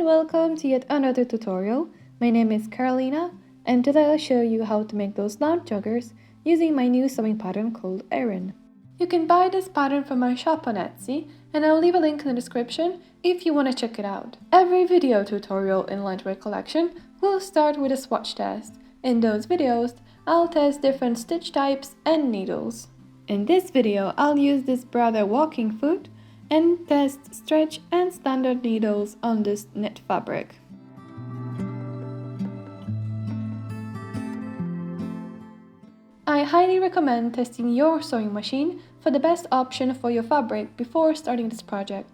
welcome to yet another tutorial. My name is Carolina and today I'll show you how to make those lounge joggers using my new sewing pattern called Erin. You can buy this pattern from my shop on Etsy and I'll leave a link in the description if you want to check it out. Every video tutorial in lingerie collection will start with a swatch test. In those videos, I'll test different stitch types and needles. In this video, I'll use this brother walking foot and test stretch and standard needles on this knit fabric. I highly recommend testing your sewing machine for the best option for your fabric before starting this project.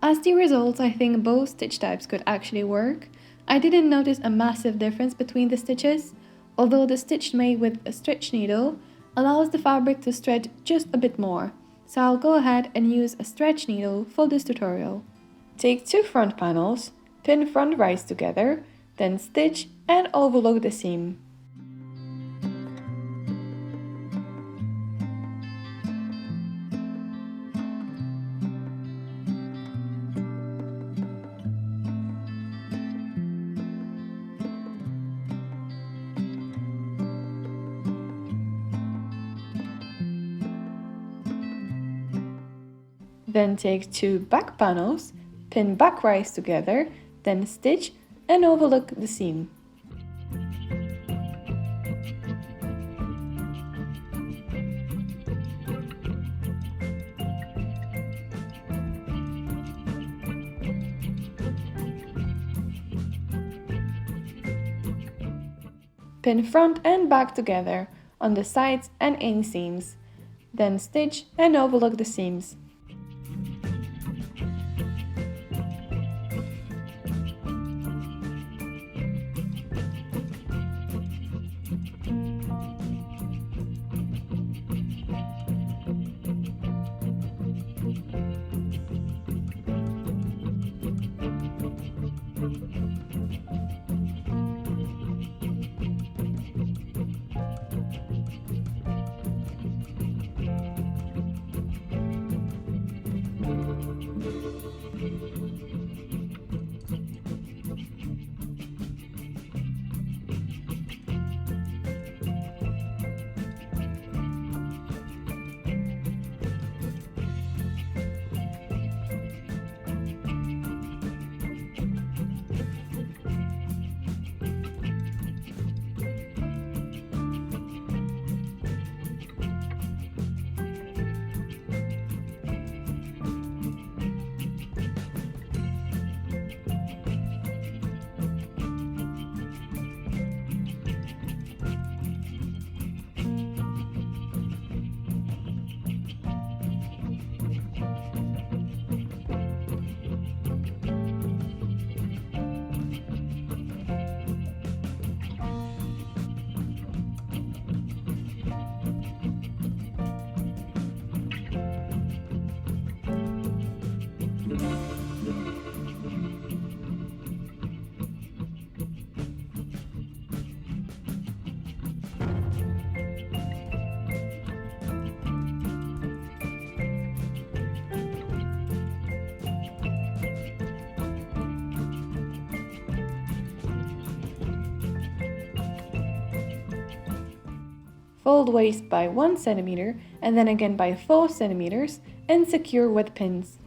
As the results, I think both stitch types could actually work. I didn't notice a massive difference between the stitches, although the stitch made with a stretch needle allows the fabric to stretch just a bit more, so I'll go ahead and use a stretch needle for this tutorial. Take two front panels, pin front rice together, then stitch and overlock the seam. Then take two back panels, pin back rice together, then stitch and overlock the seam. Pin front and back together on the sides and inseams, then stitch and overlock the seams. Fold waist by 1 cm and then again by 4 cm and secure with pins.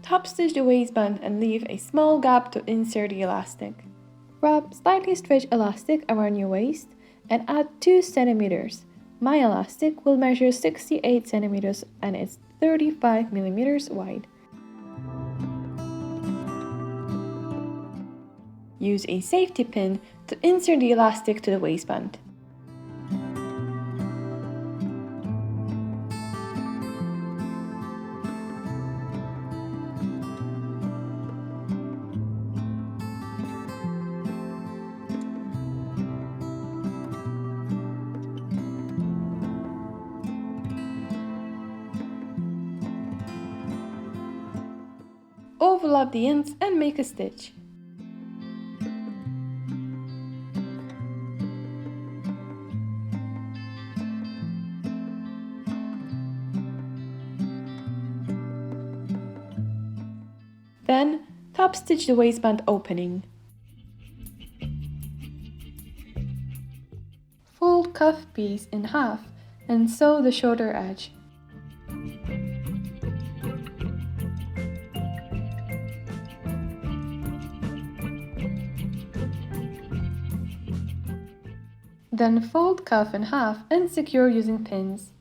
Top stitch the waistband and leave a small gap to insert the elastic. Wrap slightly stretched elastic around your waist and add 2 cm. My elastic will measure 68 cm and it's 35 mm wide. Use a safety pin to insert the elastic to the waistband. Overlap the ends and make a stitch. Then, top stitch the waistband opening. Fold cuff piece in half and sew the shoulder edge. Then fold cuff in half and secure using pins.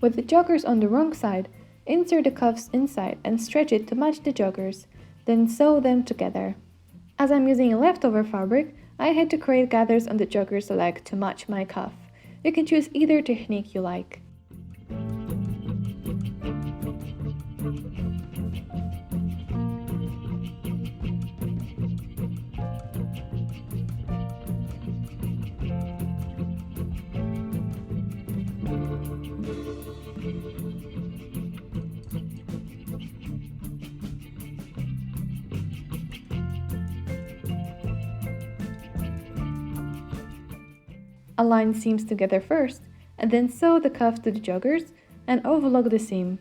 With the joggers on the wrong side, insert the cuffs inside and stretch it to match the joggers, then sew them together. As I'm using leftover fabric, I had to create gathers on the jogger's leg to match my cuff. You can choose either technique you like. Align seams together first, and then sew the cuff to the joggers and overlock the seam.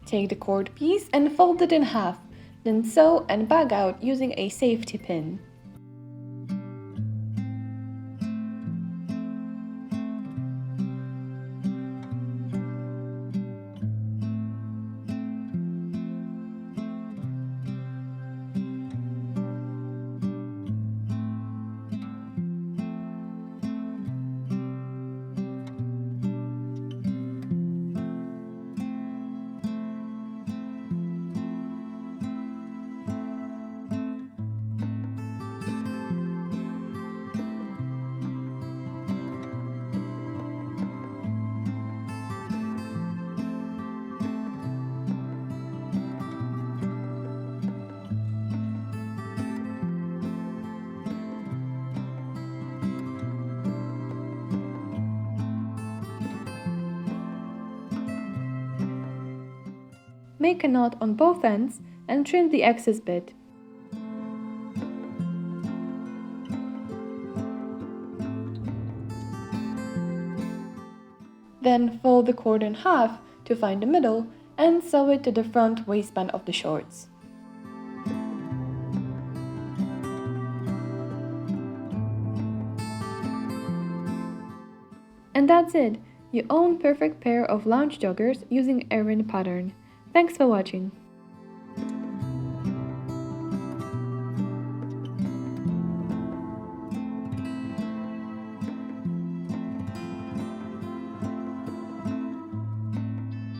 Take the cord piece and fold it in half, then sew and bag out using a safety pin. Make a knot on both ends and trim the excess bit. Then fold the cord in half to find the middle and sew it to the front waistband of the shorts. And that's it! You own perfect pair of lounge joggers using Erin pattern. Thanks for watching.